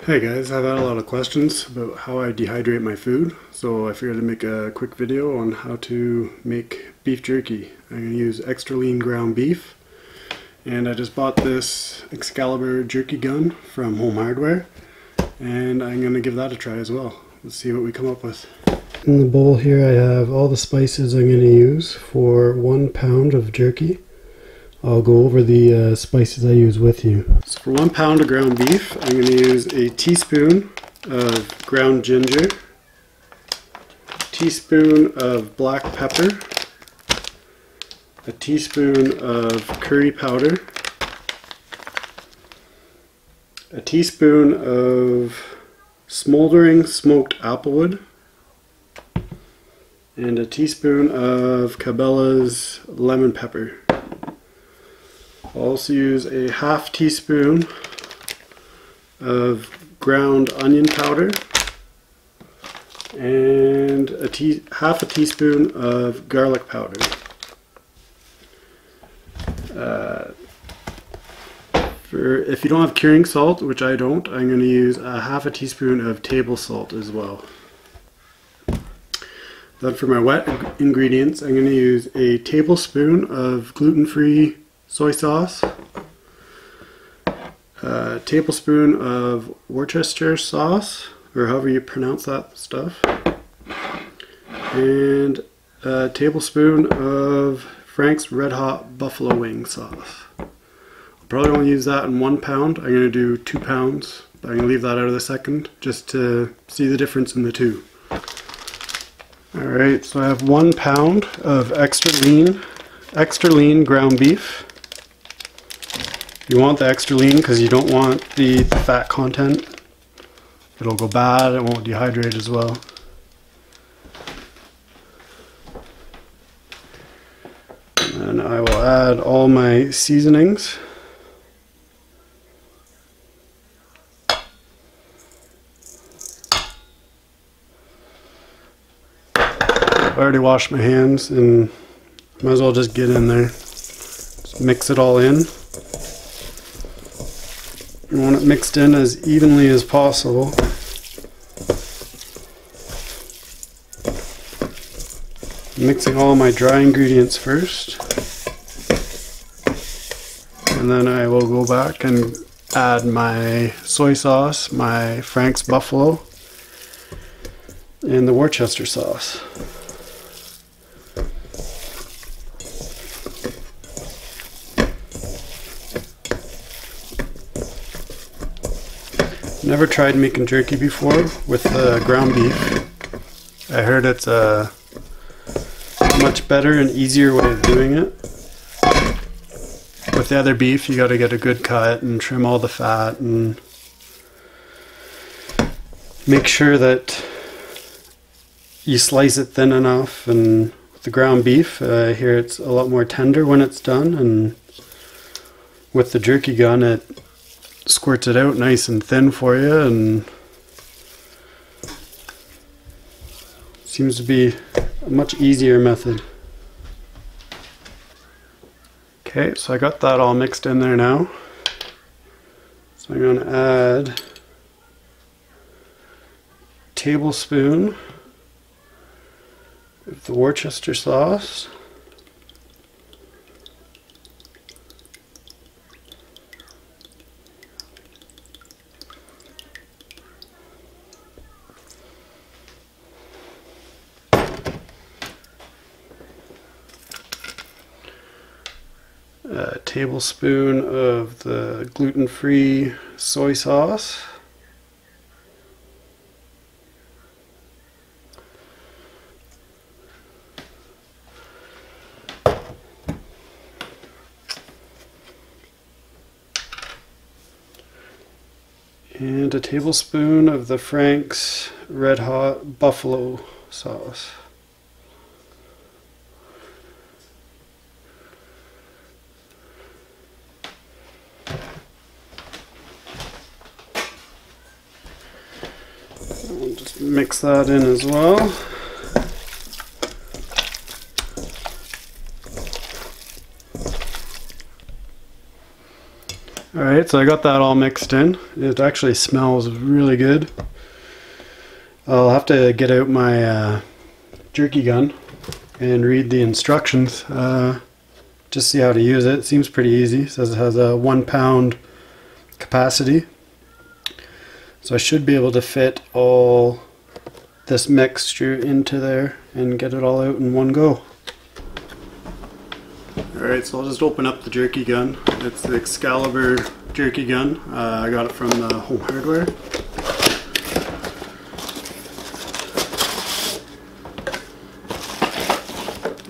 Hey guys, I've had a lot of questions about how I dehydrate my food, so I figured I'd make a quick video on how to make beef jerky. I'm going to use extra lean ground beef, and I just bought this Excalibur jerky gun from Home Hardware, and I'm going to give that a try as well. Let's see what we come up with. In the bowl here I have all the spices I'm going to use for 1 pound of jerky. I'll go over the spices I use with you. So for 1 pound of ground beef, I'm going to use a teaspoon of ground ginger, teaspoon of black pepper, a teaspoon of curry powder, a teaspoon of smoldering smoked applewood, and a teaspoon of Cabela's lemon pepper. I'll also use a half teaspoon of ground onion powder and half a teaspoon of garlic powder. If you don't have curing salt, which I don't, I'm going to use a half a teaspoon of table salt as well. Then for my wet ingredients, I'm going to use a tablespoon of gluten-free soy sauce, a tablespoon of Worcestershire sauce, or however you pronounce that stuff, and a tablespoon of Frank's Red Hot Buffalo Wing sauce. I'll probably won't use that in 1 pound. I'm going to do 2 pounds, but I'm going to leave that out of the second just to see the difference in the two. Alright, so I have 1 pound of extra lean ground beef. You want the extra lean because you don't want the fat content. It'll go bad, it won't dehydrate as well. And I will add all my seasonings. I've already washed my hands and might as well just get in there. Just mix it all in. You want it mixed in as evenly as possible. Mixing all my dry ingredients first. And then I will go back and add my soy sauce, my Frank's Buffalo, and the Worcestershire sauce. Never tried making jerky before with ground beef. I heard it's a much better and easier way of doing it. With the other beef, you got to get a good cut and trim all the fat and make sure that you slice it thin enough. And with the ground beef, I hear it's a lot more tender when it's done, and with the jerky gun it squirts it out nice and thin for you, and seems to be a much easier method. Okay, so I got that all mixed in there now. So I'm going to add a tablespoon of the Worcestershire sauce. A tablespoon of the gluten-free soy sauce, and a tablespoon of the Frank's Red Hot Buffalo sauce. We'll just mix that in as well. Alright, so I got that all mixed in. It actually smells really good. I'll have to get out my jerky gun and read the instructions. Just see how to use it. It seems pretty easy. It says it has a 1 pound capacity. So I should be able to fit all this mixture into there and get it all out in one go. Alright, so I'll just open up the jerky gun. It's the Excalibur jerky gun. I got it from the Home Hardware.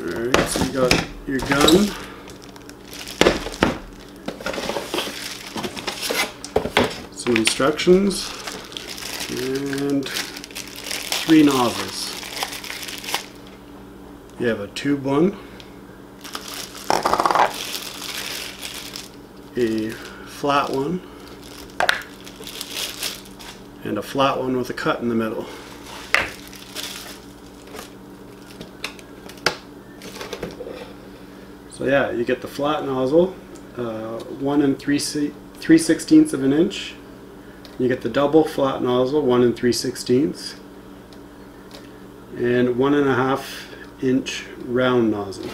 Alright, so you got your gun. Some instructions. And 3 nozzles. You have a tube one, a flat one, and a flat one with a cut in the middle. So yeah, you get the flat nozzle, 1 3/16 of an inch. You get the double flat nozzle, 1 3/16, and 1.5 inch round nozzle.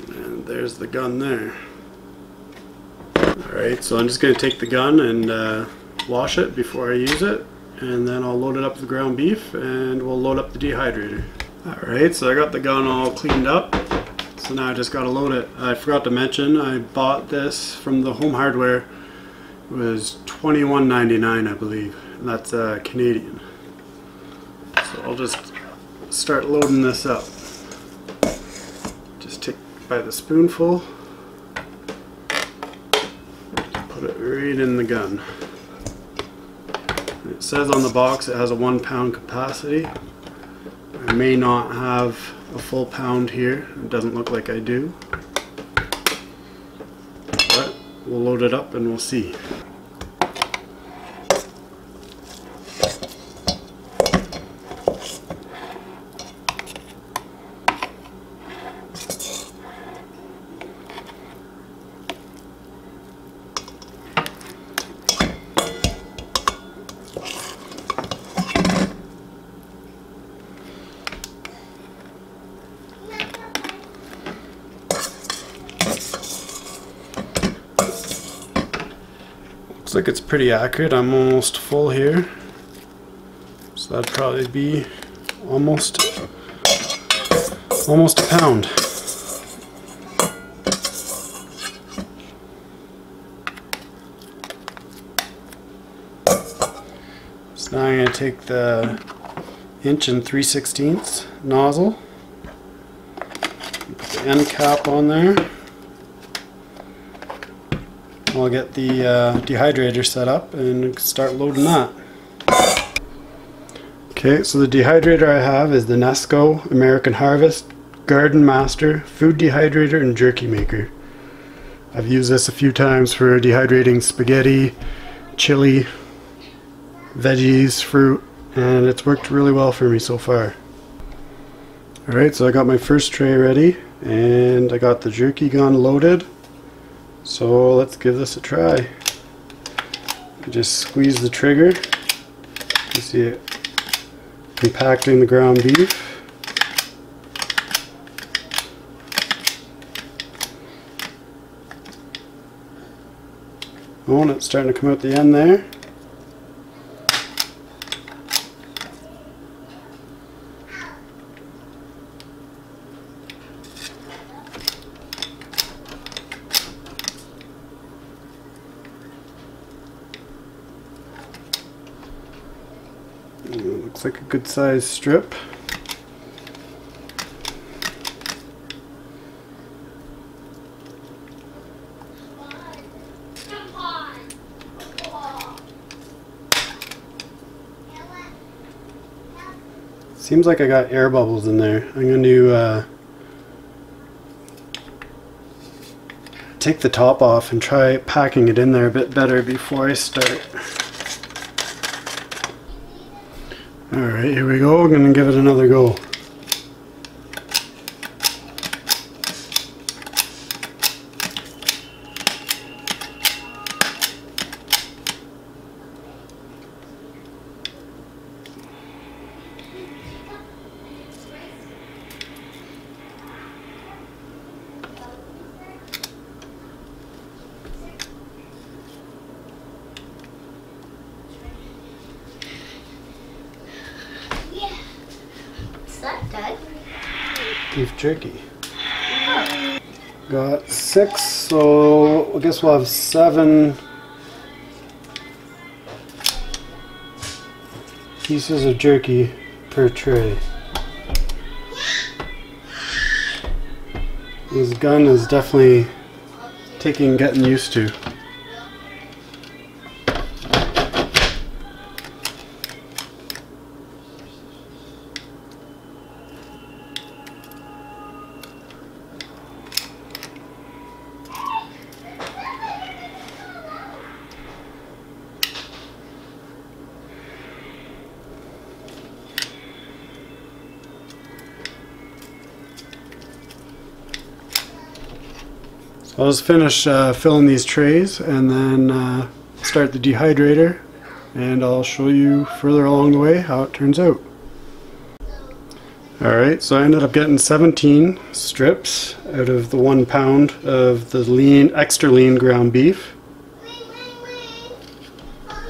And there's the gun there. Alright, so I'm just going to take the gun and wash it before I use it, and then I'll load it up with ground beef and we'll load up the dehydrator. Alright, so I got the gun all cleaned up, so now I just got to load it. I forgot to mention, I bought this from the Home Hardware. It was $21.99, I believe, and that's Canadian. So I'll just start loading this up. Just take by the spoonful, put it right in the gun. It says on the box it has a 1 pound capacity. I may not have a full pound here. It doesn't look like I do. But we'll load it up and we'll see. Looks like it's pretty accurate. I'm almost full here, so that'd probably be almost a pound. So now I'm going to take the 1 3/16 nozzle, put the end cap on there. I'll get the dehydrator set up and start loading that. Okay, so the dehydrator I have is the Nesco American Harvest Garden Master Food Dehydrator and Jerky Maker. I've used this a few times for dehydrating spaghetti, chili, veggies, fruit, and it's worked really well for me so far. Alright, so I got my first tray ready and I got the jerky gun loaded. So let's give this a try. Just squeeze the trigger. You see it compacting the ground beef. Oh, and it's starting to come out the end there. Looks like a good sized strip. Seems like I got air bubbles in there. I'm going to take the top off and try packing it in there a bit better before I start. Alright, here we go. I'm going to give it another go. That Dad? Beef jerky. Oh. Got 6, so I guess we'll have 7 pieces of jerky per tray. This gun is definitely getting used to. I'll just finish filling these trays and then start the dehydrator, and I'll show you further along the way how it turns out. Alright, so I ended up getting 17 strips out of the 1 pound of the extra lean ground beef.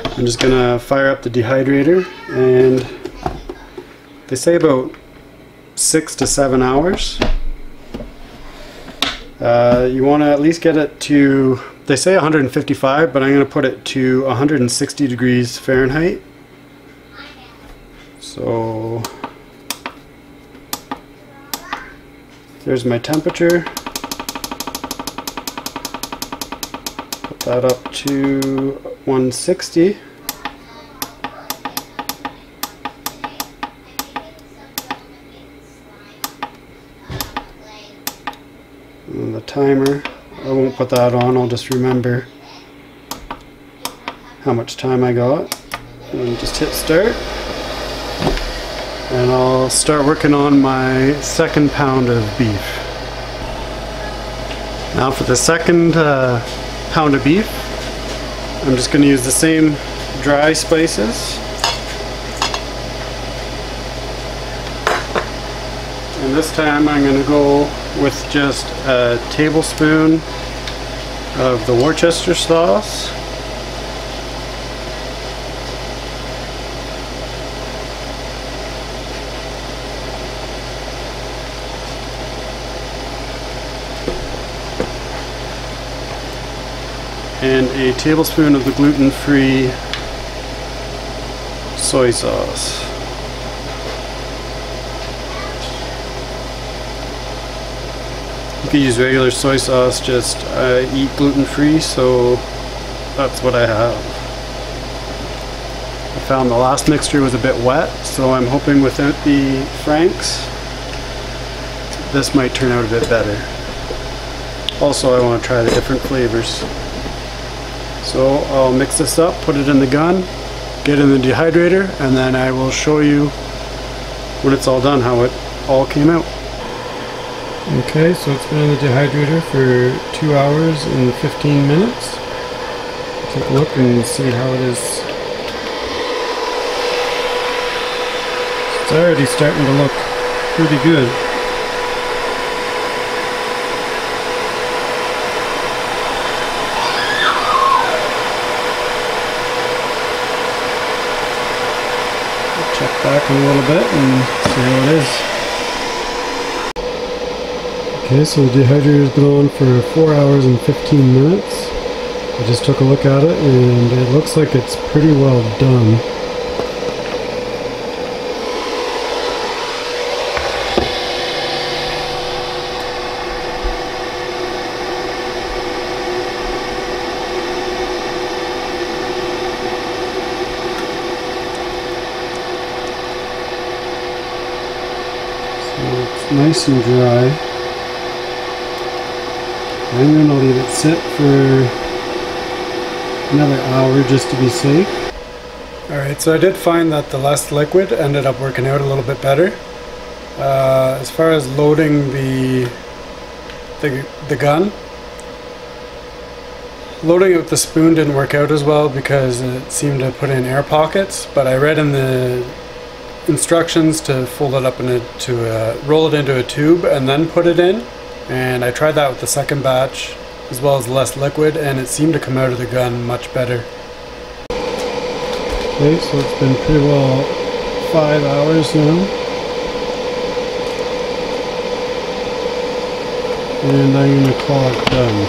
I'm just gonna fire up the dehydrator, and they say about 6 to 7 hours. You want to at least get it to, they say 155, but I'm going to put it to 160 degrees Fahrenheit. So there's my temperature. Put that up to 160. And the timer, I won't put that on, I'll just remember how much time I got. And just hit start. And I'll start working on my 2nd pound of beef. Now for the 2nd pound of beef, I'm just going to use the same dry spices. And this time I'm going to go with just a tablespoon of the Worcester sauce. And a tablespoon of the gluten-free soy sauce. You could use regular soy sauce, just eat gluten-free, so that's what I have. I found the last mixture was a bit wet, so I'm hoping without the Franks, this might turn out a bit better. Also, I want to try the different flavors. So I'll mix this up, put it in the gun, get in the dehydrator, and then I will show you when it's all done how it all came out. Okay, so it's been in the dehydrator for 2 hours and 15 minutes. Take a look and see how it is. It's already starting to look pretty good. Check back in a little bit and see how it is. Okay, so the dehydrator has been on for 4 hours and 15 minutes. I just took a look at it and it looks like it's pretty well done. So it's nice and dry. I'm going to leave it sit for another hour just to be safe. Alright, so I did find that the less liquid ended up working out a little bit better. As far as loading the gun, loading it with the spoon didn't work out as well because it seemed to put in air pockets, but I read in the instructions to fold it up roll it into a tube and then put it in, and I tried that with the second batch as well as less liquid, and it seemed to come out of the gun much better. Okay, so it's been pretty well 5 hours now, and I'm going to call it done.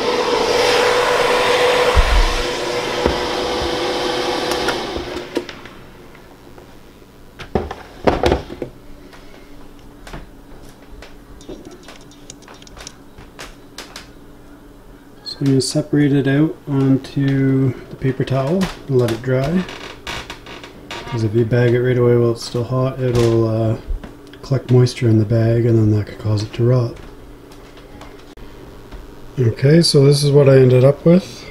So I'm going to separate it out onto the paper towel and let it dry. Because if you bag it right away while it's still hot, it'll collect moisture in the bag, and then that could cause it to rot. Okay, so this is what I ended up with.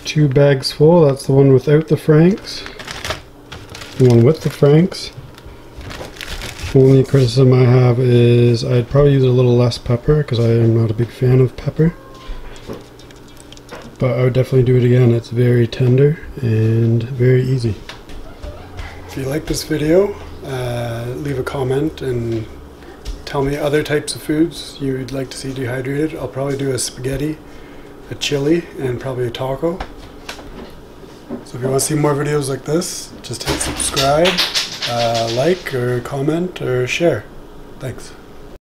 2 bags full. That's the one without the franks. The one with the franks. Only criticism I have is I'd probably use a little less pepper because I am not a big fan of pepper. But I would definitely do it again. It's very tender and very easy. If you like this video, leave a comment and tell me other types of foods you'd like to see dehydrated. I'll probably do a spaghetti, a chili, and probably a taco. So if you want to see more videos like this, just hit subscribe, like or comment or share. Thanks.